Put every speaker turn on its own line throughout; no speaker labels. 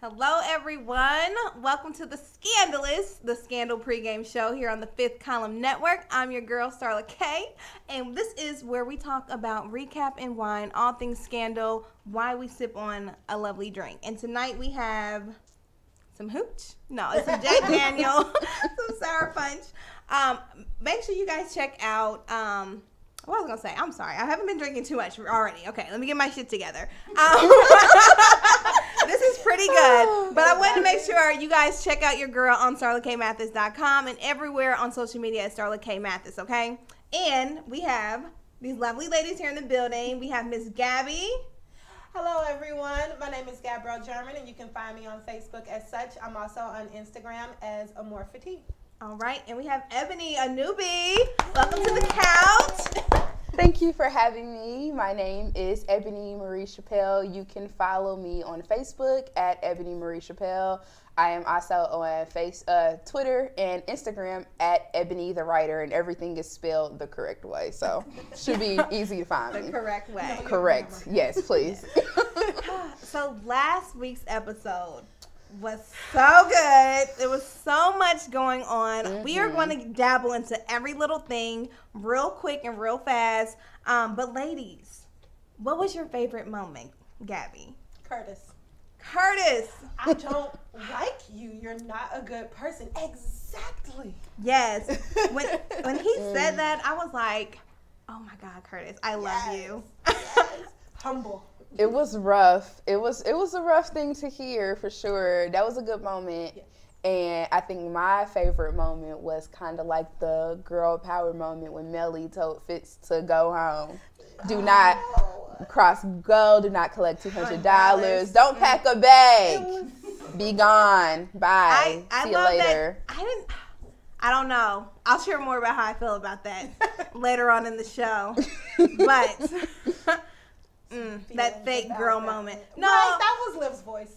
Hello, everyone. Welcome to the Scandalous, the Scandal Pre Game show here on the Fifth Column Network. I'm your girl, Starla K, and this is where we talk about recap and wine, all things scandal, why we sip on a lovely drink. And tonight we have some hooch. No, it's some Jack Daniel, some sour punch. Make sure you guys check out. What was I going to say? I'm sorry. I haven't been drinking too much already. Okay, let me get my shit together. This is pretty good. But I wanted to make sure you guys check out your girl on StarlaKMathis.com and everywhere on social media at StarlaKMathis, okay? And we have these lovely ladies here in the building. We have Miss Gabby.
Hello, everyone. My name is Gabrielle German, and you can find me on Facebook as such. I'm also on Instagram as Amorphity.
All right, and we have Ebony, a newbie. Welcome to the couch.
Thank you for having me. My name is Ebony Marie Chappelle. You can follow me on Facebook at Ebony Marie Chappelle. I am also on Twitter and Instagram at Ebony the Writer, and everything is spelled the correct way, so should be easy to find me.
The correct way.
Correct. Yes, please.
So last week's episode was so good. There was so much going on. Mm-hmm. We are going to dabble into every little thing real quick and real fast. But ladies, what was your favorite moment, Gabby?
Curtis.
I
don't like you. You're not a good person. Exactly.
Yes. When he said that, I was like, oh my God, Curtis, I love you.
Yes. Humble.
It was rough. It was a rough thing to hear for sure. That was a good moment. Yeah. And I think my favorite moment was kind of like the girl power moment when Melly told Fitz to go home. Do not do not collect $200. Don't pack a bag. Be gone. Bye.
I
See you
love
later.
That. I don't know. I'll share more about how I feel about that later on in the show. But that fake girl moment. No,
right, that was Liv's voice.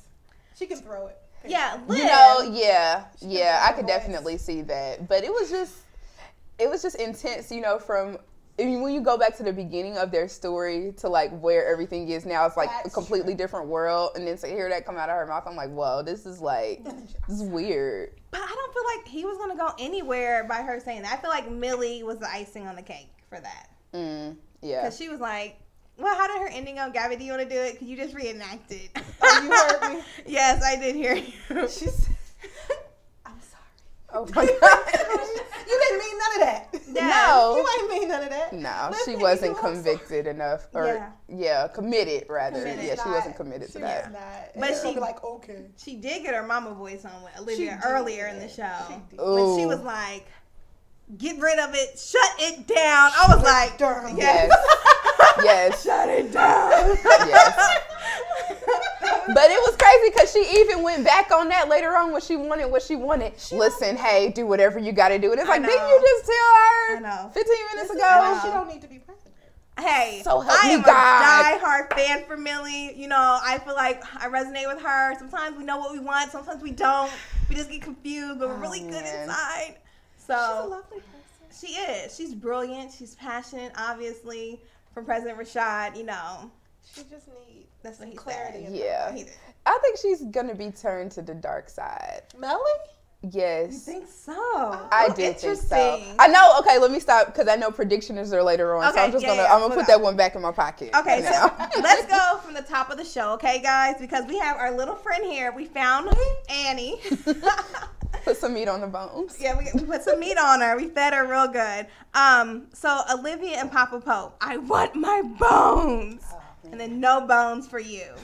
She can throw it.
Yeah, Liv.
I could definitely see that. But it was just intense, from when you go back to the beginning of their story to like where everything is now. It's like a completely different world, and then to hear that come out of her mouth, I'm like, whoa, this is weird.
But I don't feel like he was gonna go anywhere by her saying that. I feel like Millie was the icing on the cake for that.
Yeah,
because she was like, well, how did her ending go? Gabby, do you want to do it? Could you just reenact it?
Oh, you heard me?
Yes, I did hear you.
She said, I'm sorry.
Oh, my God.
You didn't mean none of that.
Yeah.
No.
You ain't mean none of that.
No, she wasn't convicted enough. Or, committed, rather.
Committed.
Yeah, she wasn't committed to that.
But she like, okay.
She did get her mama voice on with Olivia earlier in the show.
When
she was like, get rid of it, shut it down. I was like,
yes. Yes.
Shut it down.
Yes. But it was crazy because she even went back on that later on when she wanted what she wanted. Listen, hey, do whatever you got to do. And it's like, didn't you just tell her 15 minutes ago?
She don't need to be president.
Hey,
so help
I
me
am
God.
a diehard fan for Millie. I feel like I resonate with her. Sometimes we know what we want. Sometimes we don't. We just get confused, but we're really good inside. So
she's a lovely person.
She is. She's brilliant. She's passionate, obviously. From President Rashad,
She just needs
that's what
clarity.
Yeah. I think she's going to be turned to the dark side.
Melly?
Yes.
You think so?
I do think so. I know. Okay, let me stop because I know predictions are later on. Okay, so I'm gonna put that one back in my pocket.
Okay, so let's go from the top of the show, okay, guys? Because we have our little friend here. We found Annie.
Put some meat on the bones.
Yeah, we put some meat on her. We fed her real good. So Olivia and Papa Pope, I want my bones, and then no bones for you.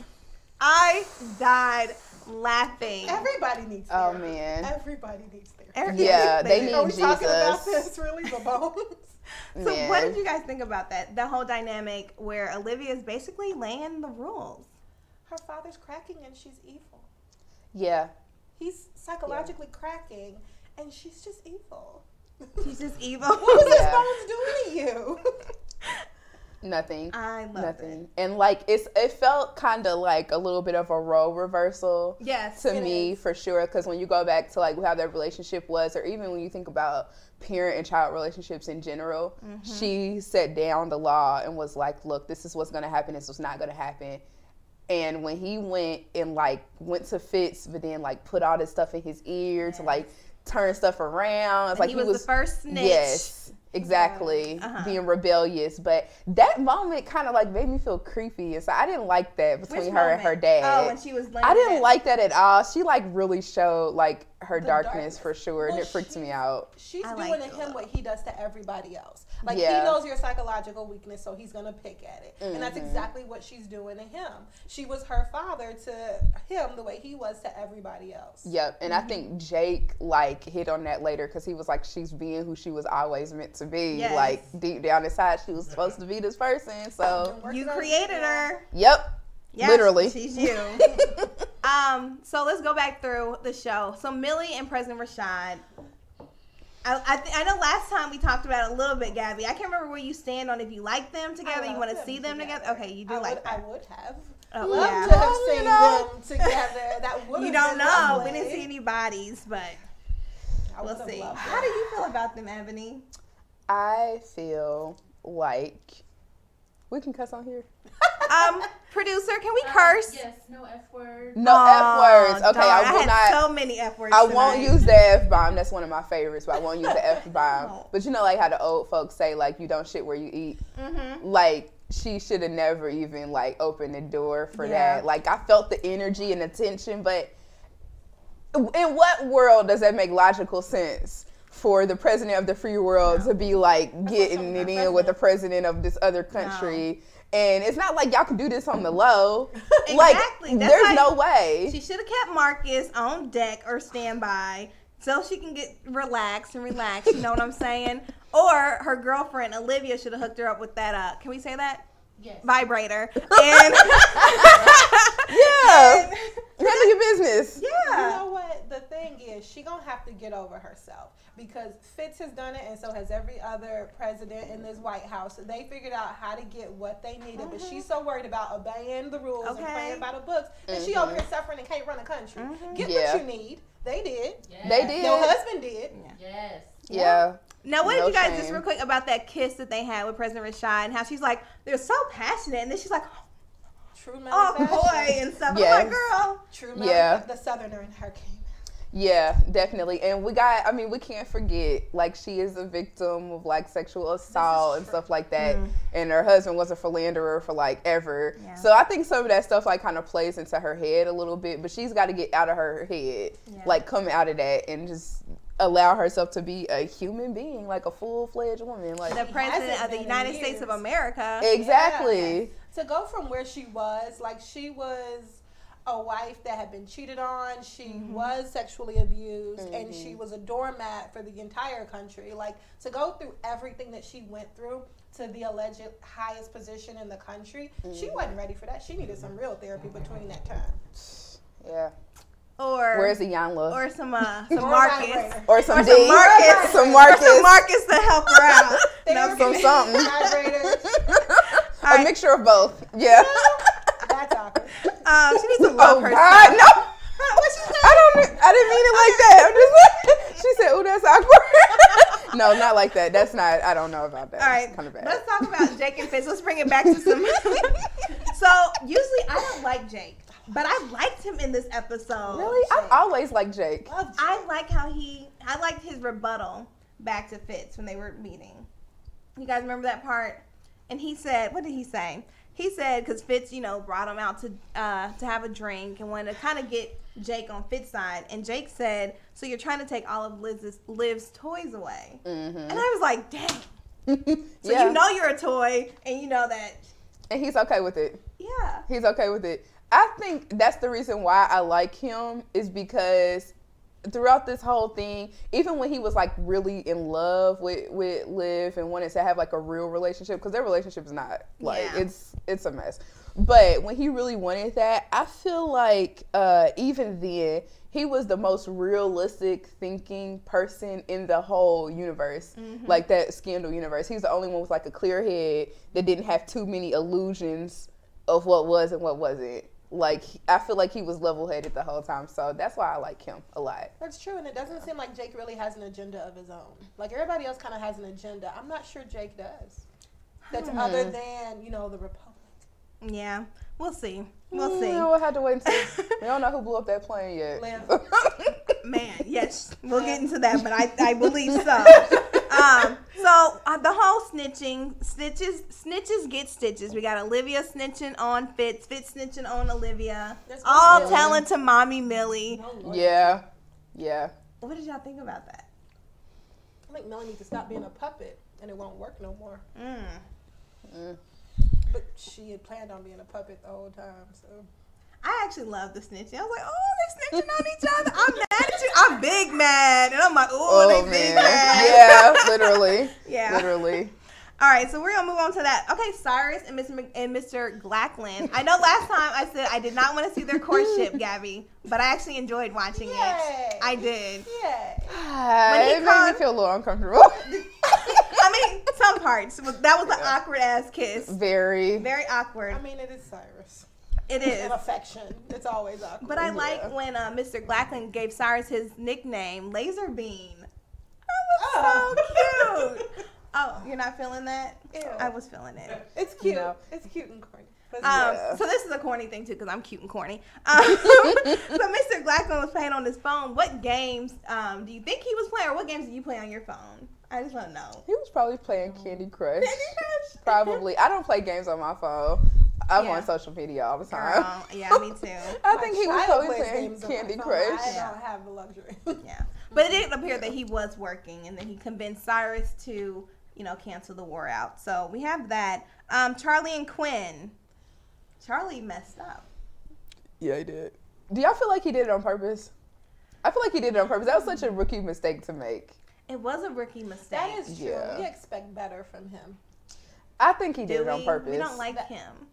I died laughing.
Everybody needs therapy.
Oh man.
Everybody needs therapy.
They need
Are we
Jesus.
talking about this really, the bones?
So what did you guys think about that? The whole dynamic where Olivia is basically laying the rules.
Her father's cracking and she's evil.
Yeah.
He's psychologically cracking and she's just evil.
She's just evil.
What was his bones doing to you?
Nothing.
I love it.
And it felt kind of like a little bit of a role reversal.
Yes,
to me, for sure. Because when you go back to how their relationship was, or even when you think about parent and child relationships in general, she set down the law and was like, look, this is what's going to happen. This was not going to happen. And when he went and like went to Fitz, but then like put all this stuff in his ear to like turn stuff around. It's like
he was the first snitch.
Yes, exactly. Being rebellious. But that moment kind of like made me feel creepy. And so I didn't like that between her and her dad.
Oh, when she was laying
I didn't like that at all. She like really showed like her darkness for sure.
Well,
and it freaked me out.
She's doing to him what he does to everybody else. Like
Yeah.
he knows your psychological weakness, so he's gonna pick at it. And that's exactly what she's doing to him. She was her father to him the way he was to everybody else.
Yep, and I think Jake like hit on that later because he was like, she's being who she was always meant to be.
Yes.
Like deep down inside, she was supposed to be this person. So
You created her.
Yep,
Yes,
literally.
She's you. So let's go back through the show. So Millie and President Rashad. I know last time we talked about it a little bit, Gabby. I can't remember where you stand on if you like them together. You want to see them together? Okay, you do like that.
I would have.
Oh,
Love
yeah.
to have seen them together. That would have
You don't
been
know.
lovely.
We didn't see any bodies, but
I
we'll
would've
see.
loved
How
it.
do you feel about them, Ebony?
I feel like we can cuss on here.
Producer, can we curse?
Yes, no F word.
No F words. Okay,
darn.
I will
had
not.
so many F words.
I won't
tonight.
use the F bomb. That's one of my favorites, but I won't use the F bomb.
Oh.
But you know, like how the old folks say, like you don't shit where you eat. Like she should have never even like opened the door for that. Like I felt the energy and the tension, but in what world does that make logical sense? For the president of the free world to be like getting it in with the president of this other country. And it's not like y'all can do this on the low.
Exactly.
Like,
That's
there's
like-
no way.
She should have kept Marcus on deck or standby so she can get relaxed and relax. You know what I'm saying? Or her girlfriend Olivia should have hooked her up with that. Can we say that?
Yes.
Vibrator. And
Yeah. Handle your business.
You
yeah.
know what? The thing is, she gonna have to get over herself because Fitz has done it, and so has every other president in this White House. They figured out how to get what they needed, but she's so worried about obeying the rules and playing by the books that she over here suffering and can't run a country. Get what you need. They did.
Yes.
They did.
Your husband did.
Yes.
Yeah.
Now, what did
No
you guys just
shame.
real quick about that kiss that they had with President Rashad and how she's like, they're so passionate, and then she's like,
True
oh
manifestation.
boy, and stuff.
Yes.
I'm like, girl.
True
Yeah.
The Southerner in her came.
Yeah, definitely. And we can't forget, like, she is a victim of, like, sexual assault and stuff like that. And her husband was a philanderer for, like, ever.
Yeah.
So I think some of that stuff, like, kind of plays into her head a little bit. But she's got to get out of her head, like, come out of that and just allow herself to be a human being, like a full-fledged woman. Like,
The president
hasn't
of the
been in
United States of
years.
America.
exactly.
Yeah. To go from where she was, like she was a wife that had been cheated on, she was sexually abused, and she was a doormat for the entire country. Like to go through everything that she went through to the alleged highest position in the country, she wasn't ready for that. She needed some real therapy between that time.
Yeah.
Or
Where's the Iyanla?
or some
Or
Marcus.
vibrator.
Or some
Or
D.
some Marcus.
Some
Or
Marcus.
some Marcus to help her out.
Therapy,
some something.
vibrators.
All
A
right.
mixture of both. Yeah.
That's awkward.
She needs to love
Oh,
herself.
God, no. I didn't mean it like that. I'm just she said, "Oh, that's awkward." No, not like that. That's not. I don't know about that.
All right,
It's kind of bad.
let's talk about Jake and Fitz. Let's bring it back to some. So usually I don't like Jake, but I liked him in this episode.
Really, I've always liked Jake.
I like how I liked his rebuttal back to Fitz when they were meeting. You guys remember that part? And he said, what did he say? He said, because Fitz, brought him out to have a drink and wanted to kind of get Jake on Fitz's side. And Jake said, so you're trying to take all of Liv's toys away. And I was like, dang. So
Yeah.
you know you're a toy, and you know that.
And he's okay with it.
Yeah.
He's okay with it. I think that's the reason why I like him is because throughout this whole thing, even when he was like really in love with Liv and wanted to have like a real relationship, because their relationship is not like it's a mess. But when he really wanted that, I feel like even then he was the most realistic thinking person in the whole universe, like that Scandal universe. He's the only one with like a clear head that didn't have too many illusions of what was and what wasn't. Like, I feel like he was level-headed the whole time, so that's why I like him a lot.
That's true, and it doesn't seem like Jake really has an agenda of his own. Like, everybody else kind of has an agenda. I'm not sure Jake does. That's other than, the Republic.
Yeah, we'll see. We'll see.
We'll have to wait and see. We don't know who blew up that plane yet.
Man, yes, we'll get into that, but I believe so. The whole snitches get stitches. We got Olivia snitching on Fitz snitching on Olivia, all telling to Mommy Millie.
Yeah.
What did y'all think about that?
I think Millie needs to stop being a puppet, and it won't work no more. But she had planned on being a puppet the whole time, so.
I actually love the snitching. I was like, oh, they're snitching on each other. I'm mad at you. I'm big mad. And I'm like, oh, they big mad.
Yeah, literally.
Yeah.
Literally.
All right, so we're going to move on to that. Okay, Cyrus and Mr. Glackland. I know last time I said I did not want to see their courtship, Gabby, but I actually enjoyed watching it. I did.
It made me feel a little uncomfortable.
I mean, some parts. That was an awkward-ass kiss.
Very.
Very awkward.
I mean, it is Cyrus.
It is.
And affection. It's always awkward.
But I like when Mr. Glackland gave Cyrus his nickname, Laser Beam. That was so cute. Oh, you're not feeling that?
Ew.
I was feeling it.
It's cute.
No.
It's cute and corny.
So this is a corny thing too, because I'm cute and corny. So Mr. Glackland was playing on his phone. What games do you think he was playing, or what games do you play on your phone? I just want to know.
He was probably playing Candy Crush.
Candy Crush?
Probably. I don't play games on my phone. I'm on social media all the time.
Girl, yeah, me too.
I think he was probably playing Candy Crush.
I don't have the luxury.
Yeah. But it did appear that he was working, and then he convinced Cyrus to, cancel the war out. So we have that. Charlie and Quinn. Charlie messed up.
Yeah, he did. Do y'all feel like he did it on purpose? I feel like he did it on purpose. That was such a rookie mistake to make.
It was a rookie mistake.
That is true.
Yeah.
We expect better from him.
I think he did it on purpose.
We don't like him.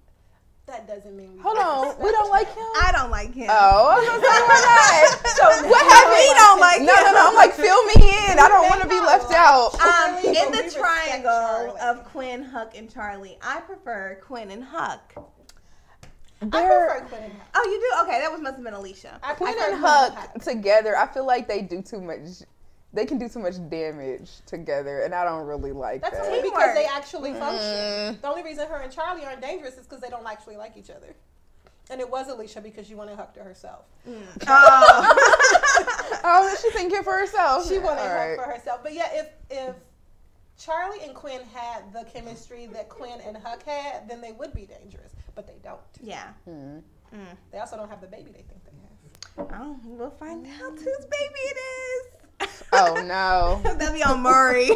That doesn't mean we
Hold on. We don't like him?
I don't like him.
Oh, I was going to say, why not? So what happened?
We don't like him.
No. I'm like, fill me in. I don't want to be left out.
In the triangle of Quinn, Huck, and Charlie, I prefer Quinn and Huck.
I prefer Quinn and Huck.
Oh, you do? Okay, that must have been Alicia.
Quinn and Huck together, I feel like they do too much. They can do too much damage together, and I don't really like that.
That's only because they actually function. The only reason her and Charlie aren't dangerous is because they don't actually like each other. And it was Alicia because she wanted Huck to herself.
Oh, she thinking for herself.
She wanted Huck for herself. But yeah, if Charlie and Quinn had the chemistry that Quinn and Huck had, then they would be dangerous. But they don't.
Yeah.
They also don't have the baby they think they have.
Oh, we'll find out whose baby it is.
Oh no.
That'll be on Murray.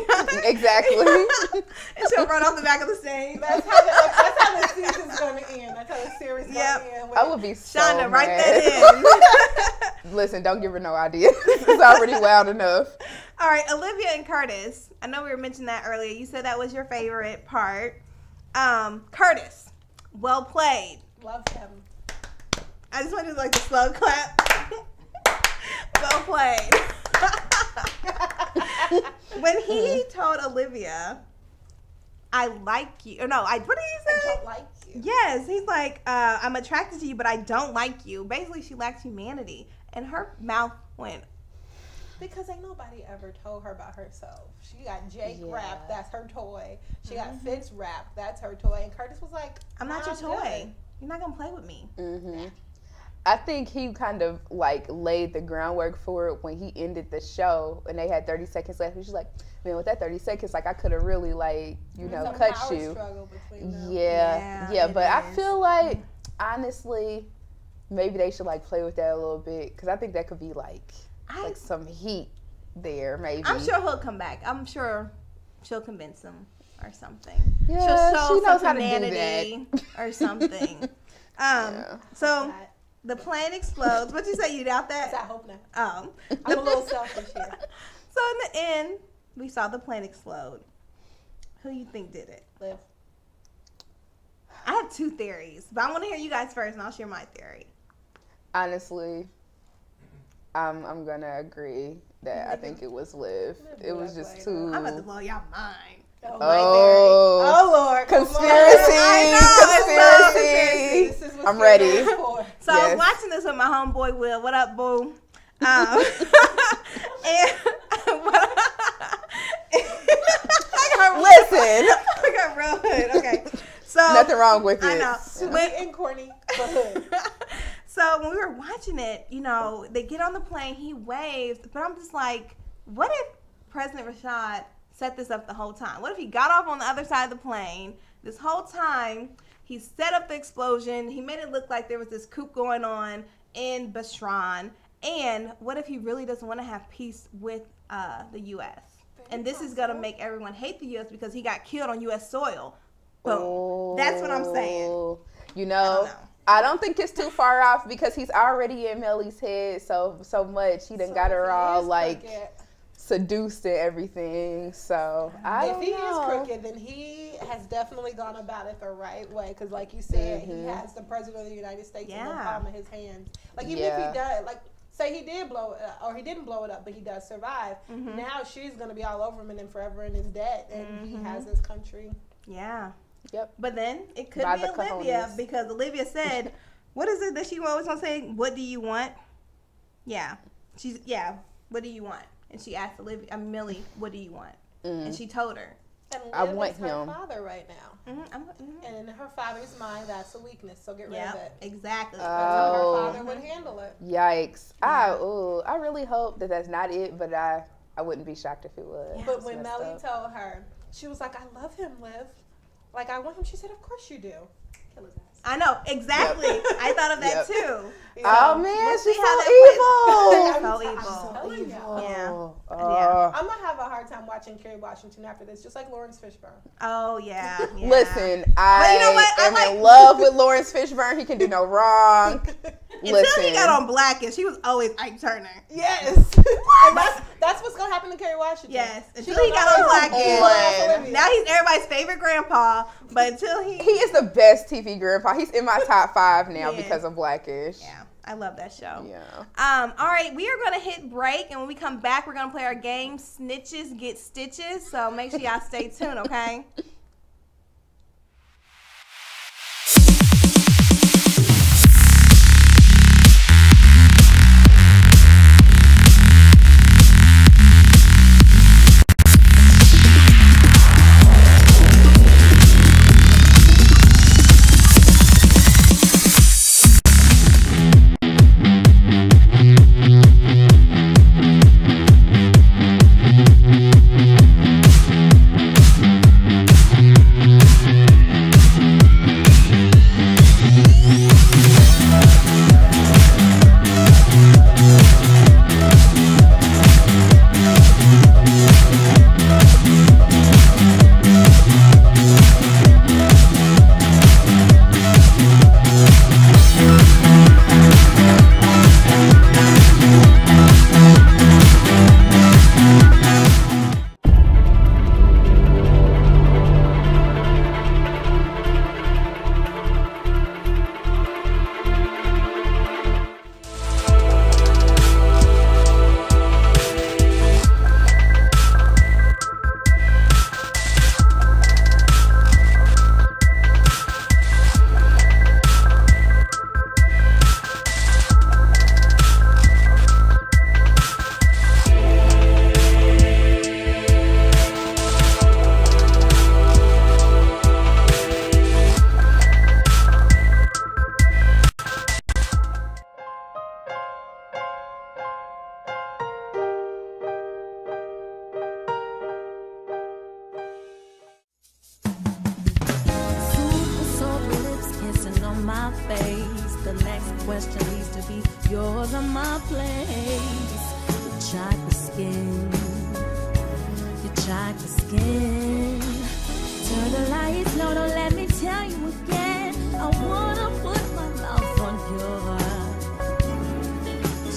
Exactly.
And she'll run off the back of the stage.
That's how the season's going to end. That's how the series is going to end.
I would be so
Shonda,
mad.
write that in.
Listen, don't give her no idea. It's already wild enough.
All right, Olivia and Curtis. I know we were mentioning that earlier. You said that was your favorite part. Curtis, well played.
Love him.
I just want to do like the slow clap. Well played. When he told Olivia, I like you. Or no, what did he say?
I don't like you.
Yes, he's like, I'm attracted to you, but I don't like you. Basically, she lacks humanity. And her mouth went.
Because ain't nobody ever told her about herself. She got Jake wrapped, that's her toy. She got Fitz wrapped, that's her toy. And Curtis was like,
I'm not your toy. You're not going to play with me.
I think he kind of like laid the groundwork for it when he ended the show and they had 30 seconds left. He's like, man, with that 30 seconds, like I could have really like, cut you. Yeah, but I feel like, honestly, maybe they should like play with that a little bit because I think that could be like some heat there, maybe.
I'm sure he'll come back. I'm sure she'll convince him or something.
Yeah,
she'll show
she knows
some
how to do
humanity or something. So the plane explodes. What you say? You doubt that?
I hope not.
I'm
a little selfish here.
So in the end, we saw the plane explode. Who you think did it?
Liv.
I have two theories, but I want to hear you guys first, and I'll share my theory.
Honestly, I'm gonna agree that I think it was Liv. It was just too.
I'm about to blow y'all mind.
Oh Lord!
Conspiracy!
I know,
conspiracy! I'm ready.
So I was watching this with my homeboy Will. What up, boo? And
listen,
I got real hood. Okay. So
Nothing wrong with it.
I know.
Sweet and corny, but hood.
So when we were watching it, you know, they get on the plane, he waves, but I'm just like, what if President Rashad set this up the whole time? What if he got off on the other side of the plane this whole time? He set up the explosion. He made it look like there was this coup going on in Basran. And what if he really doesn't want to have peace with the U.S.? And this is going to make everyone hate the U.S. because he got killed on U.S. soil. Boom.
Oh,
That's what I'm saying.
You know, I don't think it's too far off because he's already in Mellie's head so much. He done got her all like seduced and everything. So
if he is crooked, then he has definitely gone about it the right way. Because like you said, he has the president of the United States in the palm of his hands. Like even if he does, like say he did blow it up, or he didn't blow it up, but he does survive. Now she's gonna be all over him and then forever in his debt, and he has this country.
Yeah.
Yep.
But then it could be Olivia because Olivia said, what is it that she always gonna say? What do you want? Yeah. What do you want? And she asked Millie, what do you want? And she told her.
And
I
Liv
want
is her
him.
father right now. And in her father's mind, that's a weakness. So get rid of it.
Exactly.
Her father would handle it.
Yikes. I really hope that that's not it, but I wouldn't be shocked if it was.
Yeah. But when Mellie told her, she was like, I love him, Liv. Like, I want him. She said, of course you do. Kill his ass.
I know, exactly. I thought of that too.
Oh man, she's
so evil.
evil.
Yeah.
I'm gonna have a hard time watching Kerry Washington after this, just like Lawrence Fishburne.
Oh yeah.
Listen,
you know what?
am in love with Lawrence Fishburne. He can do no wrong.
Until he got on Blackish, he was always Ike Turner.
Yes. And that's what's gonna happen to Kerry Washington.
Yes. Until he got on Blackish. Now he's everybody's favorite grandpa, but until he
is the best TV grandpa. He's in my top 5 now because of Blackish.
Yeah. I love that show.
Yeah.
All right, we are going to hit break, and when we come back, we're going to play our game, Snitches Get Stitches. So make sure y'all stay tuned, okay?
yours on my place. Your chocolate skin, your chocolate skin. Turn the lights low, don't let me tell you again. I wanna put my mouth on your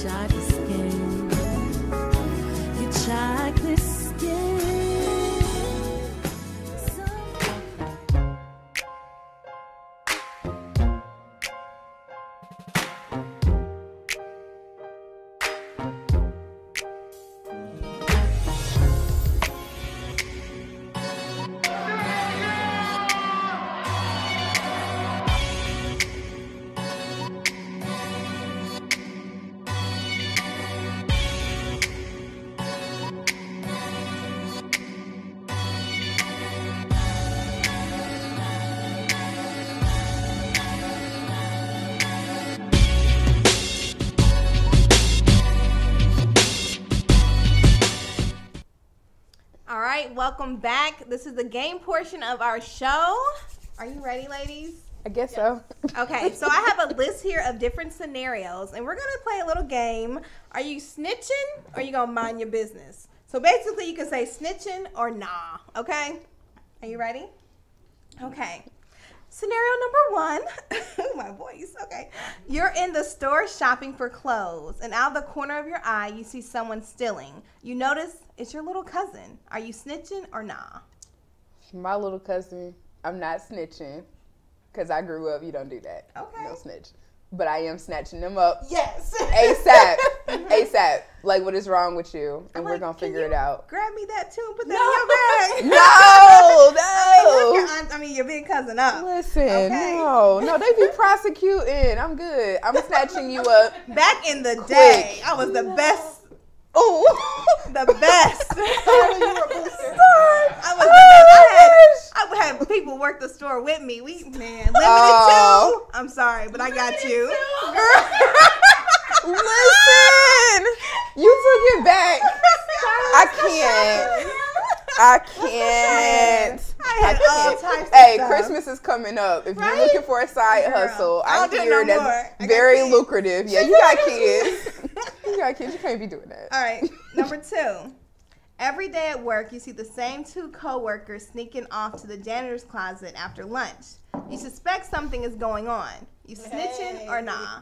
chocolate skin, your chocolate skin.
welcome back. This is the game portion of our show. Are you ready, ladies?
I guess so.
Okay, so I have a list here of different scenarios, and we're going to play a little game. Are you snitching or are you going to mind your business? So basically, you can say snitching or nah, okay? Are you ready? Okay. Scenario number 1. My voice, okay. You're in the store shopping for clothes, and out of the corner of your eye, you see someone stealing. You notice it's your little cousin. Are you snitching or nah?
My little cousin, I'm not snitching. Because I grew up, you don't do that.
Okay.
No snitch. But I am snatching them up.
Yes.
ASAP. ASAP. Like, what is wrong with you? And
I'm
we're
like,
going to
can
figure
you
it out.
Grab me that too and put that in your bag.
No.
Your big cousin up.
Listen,
Okay.
no, they be prosecuting. I'm good. I'm snatching you up.
Back in the day, I was the best.
Oh,
The best.
You were a booster.
I was the best. I had people work the store with me. Limited
Oh.
too. I'm sorry, but I got you.
Listen, you took it back. I can't.
I had all types of
Hey,
stuff.
Christmas is coming up. If
Right?
you're looking for a side
Girl,
hustle,
I
I
don't do
hear
no more.
that's
I got
very
kids.
lucrative. Yeah, you got kids. You got kids. You can't be doing that.
All right, number 2. Every day at work, you see the same 2 coworkers sneaking off to the janitor's closet after lunch. You suspect something is going on. You snitching or nah?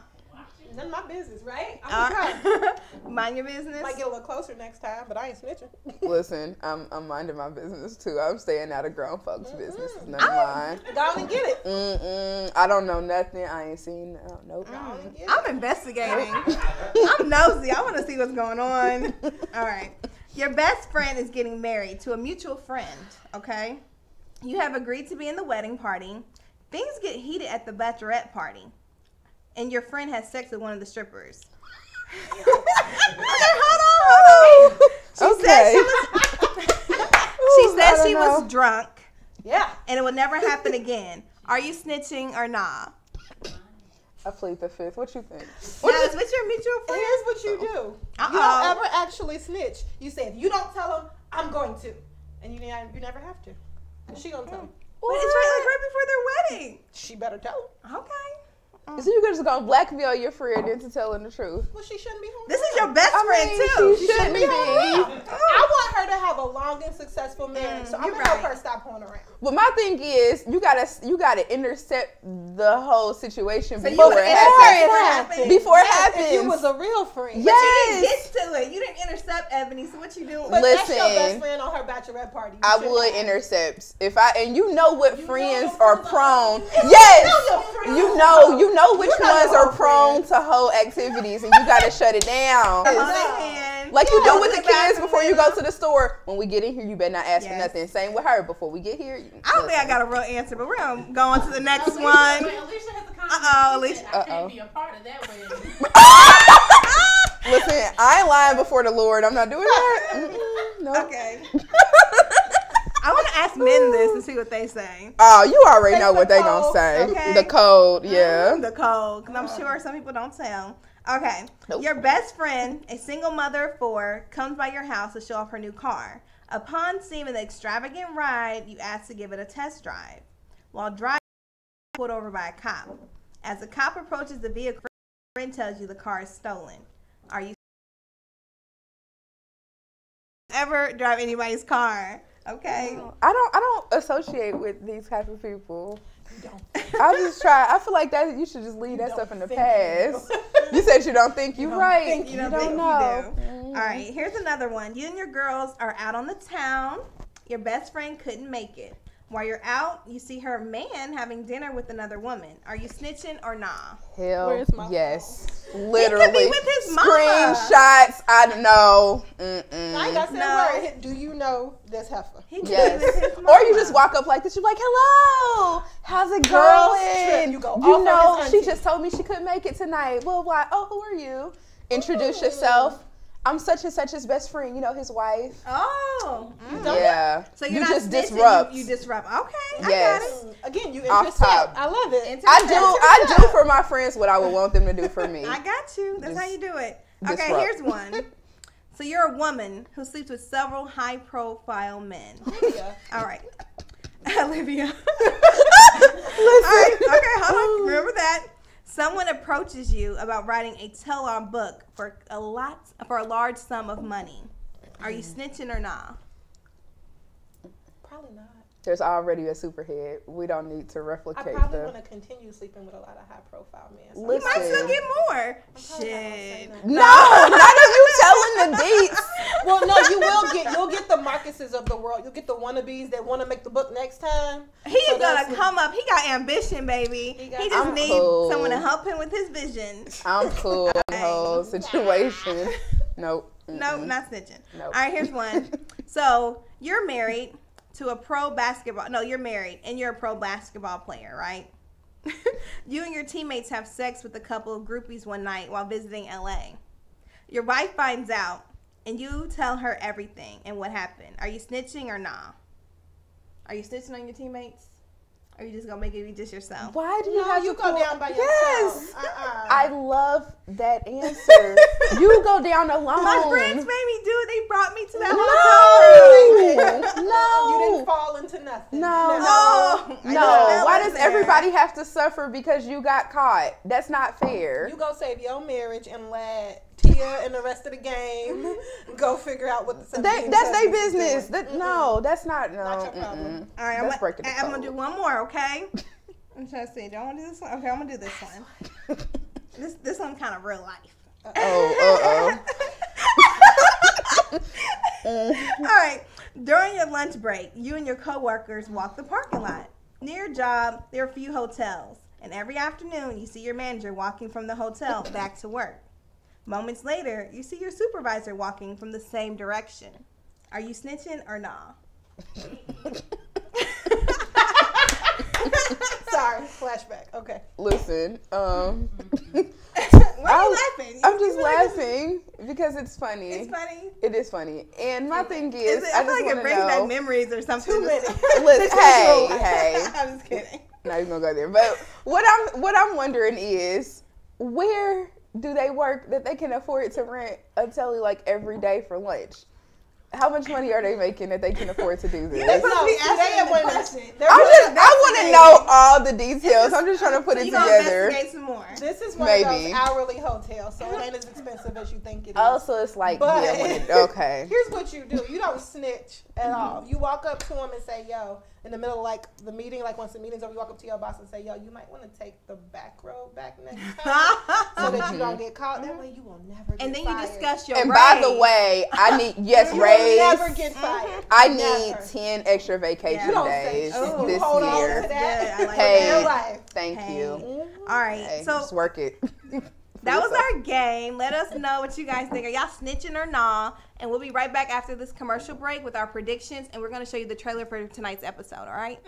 None of my business, right?
All
I'm trying.
right. Mind your business.
Might get a little closer next time, but I ain't snitching.
Listen, I'm minding my business too. I'm staying out of grown folks' business. It's none of mine.
Go on and get it.
I don't know nothing. I ain't seen. Nope.
Go on and get it.
I'm investigating. I'm nosy. I want to see what's going on. All right. Your best friend is getting married to a mutual friend, okay? You have agreed to be in the wedding party. Things get heated at the bachelorette party. And your friend has sex with one of the strippers. Okay, hold on. She said she was drunk.
Yeah.
And it will never happen again. Are you snitching or nah?
I plead the fifth. What you think?
Now, is with your mutual friend?
Here's what you do.
Uh-oh.
You don't ever actually snitch. You say, if you don't tell them, I'm going to. And you never have to. Because she gonna tell them.
But it's right before their wedding.
She better tell them.
Okay.
So you just gonna blackmail your friend into telling the truth?
Well, she shouldn't be home.
This is your best friend, too.
She shouldn't be.
I want her to have a long and successful marriage, so I'm
you're
gonna help
right.
her stop hoeing around.
But my thing is, you gotta intercept the whole situation
So
before
you
it
intercept
happens.
it.
Before it
If
happens.
you was a real friend.
But you
Yes.
didn't get to it. You didn't intercept Ebony, so what you doing?
But that's your
Listen.
best friend on her bachelorette party. You
I
should
would
have.
intercept and you know what friends are prone.
know
Yes,
your friends.
you know which
You know
ones
your
are
whole
prone to whole activities, and you gotta shut it down.
On the hand.
Like you
Go
do with
to
the kids
bathroom
before you
now.
go to the store. When we get in here, you better not ask for
Yes.
nothing. Same with her. Before we get here,
I don't think I got a real answer, but we're going to go on to the next
Alicia,
one.
wait, Alicia has a comment.
Uh-oh,
She said, I
Uh-oh.
can't be a part of that wedding.
Listen, I ain't lying before the Lord. I'm not doing that. No.
Okay. I want to ask men this and see what they say.
Oh, you already know
Take
what
the
they gonna
code,
say.
okay?
The code, yeah.
The code, because I'm sure some people don't tell. Okay.
Nope.
Your best friend, a single mother of 4, comes by your house to show off her new car. Upon seeing the extravagant ride, you ask to give it a test drive. While driving, pulled over by a cop. As the cop approaches the vehicle, your friend tells you the car is stolen. Are you ever drive anybody's car? Okay.
I don't associate with these type of people. I feel like that you should just leave that stuff in the past. You said you don't think you right.
You don't
know.
think you do. All right, here's another one. You and your girls are out on the town. Your best friend couldn't make it. While you're out, you see her man having dinner with another woman. Are you snitching or nah?
Hell
Where's my
yes. Literally.
He could be with his mama.
Screenshots. I don't know.
I ain't got to say
No.
a word. Do you know this heifer?
He could
Yes.
be with his mama.
Or you just walk up like this. You're like, hello. How's it
Girls
going?
trip. You go off
You
on
know,
his
she
auntie.
just told me she couldn't make it tonight. Well, why? Oh, who are you? Introduce yourself. I'm such and such his best friend. You know, his wife.
Oh.
Yeah.
So you're
you
not
just
snitching,
disrupt.
You disrupt. Okay.
Yes.
I got it.
Again, you
Off
intercept.
top.
I love it.
I do for my friends what I would want them to do for me.
I got you. That's how you do it. Okay,
disrupt.
here's one. So you're a woman who sleeps with several high-profile men.
Olivia.
All right. Olivia.
Listen.
All right. Okay, hold on. Remember that. Someone approaches you about writing a tell-all book for a large sum of money. Are you snitching or not?
Probably not.
There's already a superhead. We don't need to
I
replicate
probably
the.
want to continue sleeping with a lot of high-profile men. So
Listen.
You might still get more.
I'm probably not gonna say
Shit.
nothing.
No, not if you telling the deets.
Well, no, you'll get the Marcuses of the world. You'll get the wannabes that want to make the book next time.
He's
So
gonna
that's-
come up. He got ambition, baby. He just
I'm
needs
cool.
someone to help him with his vision.
I'm cool in the whole situation. Nope.
No, not snitching.
Nope.
All right, here's one. So you're married to a pro basketball. No, you're married and you're a pro basketball player, right? You and your teammates have sex with a couple of groupies one night while visiting LA. Your wife finds out and you tell her everything and what happened. Are you snitching or nah? Are you snitching on your teammates? Or are you just gonna make it be just yourself?
Why do you
No,
have
you
to
go
pull-
down by
Yes.
yourself.
I love that answer. You go down alone.
My friends made me do it. They brought me to that
No.
hotel.
No.
You didn't fall into nothing.
No.
No.
No. Why does everybody have to suffer because you got caught? That's not fair.
You go save your marriage and let Tia and the rest of the game go figure out what the
That's their
substance is
business.
doing.
No, that's not. No.
Not your problem.
All right,
Let's break the
I'm gonna
code.
do one more, okay? I'm trying to see. Do I want to do this one? Okay, I'm gonna do this one. This one kind of real life.
Oh.
All right. During your lunch break, you and your coworkers walk the parking lot. Near your job, there are a few hotels, and every afternoon you see your manager walking from the hotel back to work. Moments later, you see your supervisor walking from the same direction. Are you snitching or nah?
Sorry, flashback. Okay.
Listen.
Why are you laughing?
I'm just laughing because it's funny.
It's funny.
It is funny. And my thing is,
I feel
just
like it
want to
brings
know.
back memories or something.
2 minutes.
Listen, hey.
I'm just kidding.
Not even gonna go there. But what I'm wondering is, where do they work that they can afford to rent a telly like every day for lunch? How much money are they making that they can afford to do this?
They're supposed to be
No,
asking
they
the
wouldn't-
question.
I want to know all the details. I'm just trying to put it
You gonna
together.
investigate some more.
This is one
Maybe.
of those hourly hotels, so it ain't as expensive as you think it is.
Also, it's like,
But-
okay.
Here's what you do. You don't snitch at all. You walk up to them and say, yo, in the middle of like the meeting, like once the meeting's over, you walk up to your boss and say, yo, you might want to take the back road back next time so that you don't get caught. That way you will never get
And then
fired.
you discuss your
And by the
raise.
way, I need, yes,
You will never
raise.
get fired.
I need
Never.
10 extra vacation
You don't say
days
shit.
Oh,
this
hold on
year.
to that.
Good. I like
Hey.
For your life.
Thank
Hey.
you.
All right.
Hey,
So
just work it.
that was our game. Let us know what you guys think. Are y'all snitching or nah? And we'll be right back after this commercial break with our predictions. And we're going to show you the trailer for tonight's episode. All right?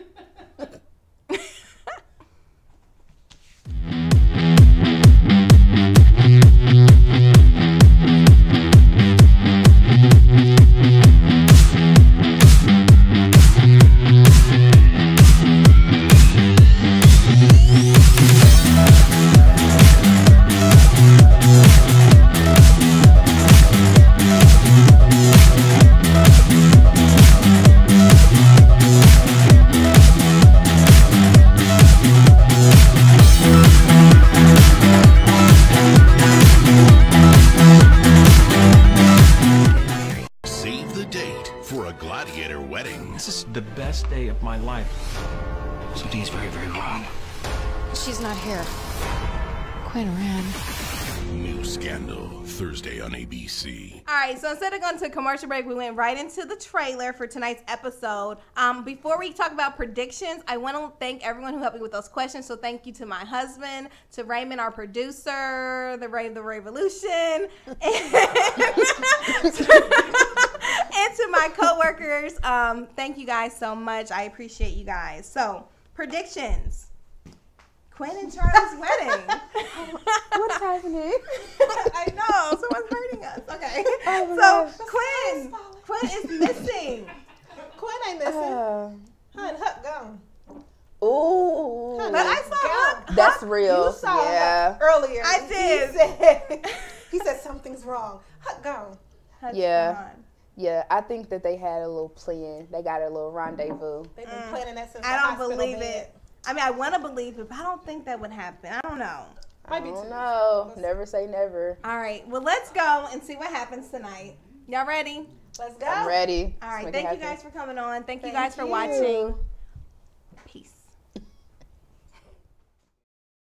Save the date for a gladiator wedding.
This is the best day of my life. Something's very, very wrong.
She's not here. Quinn ran.
New Scandal, Thursday on ABC.
All right, so instead of going to a commercial break, we went right into the trailer for tonight's episode. Before we talk about predictions, I want to thank everyone who helped me with those questions. So thank you to my husband, to Raymond, our producer, the Revolution, and to my coworkers. Thank you guys so much. I appreciate you guys. So predictions. Quinn and Charlie's wedding.
What's happening?
I know, someone's hurting us. Okay.
Oh my
So
gosh.
Quinn is missing.
Quinn ain't missing. Hun, Huck gone.
Ooh.
But I saw Huck.
That's real.
You saw
Yeah.
Huck earlier.
I did.
He said something's wrong. Huck gone.
Yeah. Yeah, I think that they had a little plan. They got a little rendezvous.
They've been planning that since
I
the
don't
hospital
believe
bed.
it. I mean, I want to believe it, but I don't think that would happen. I don't know.
I don't know. Never say never.
All right. Well, let's go and see what happens tonight. Y'all ready?
Let's go.
I'm ready.
All right.
Let's make
Thank
it
you
happen.
guys for coming on. Thank you guys for watching.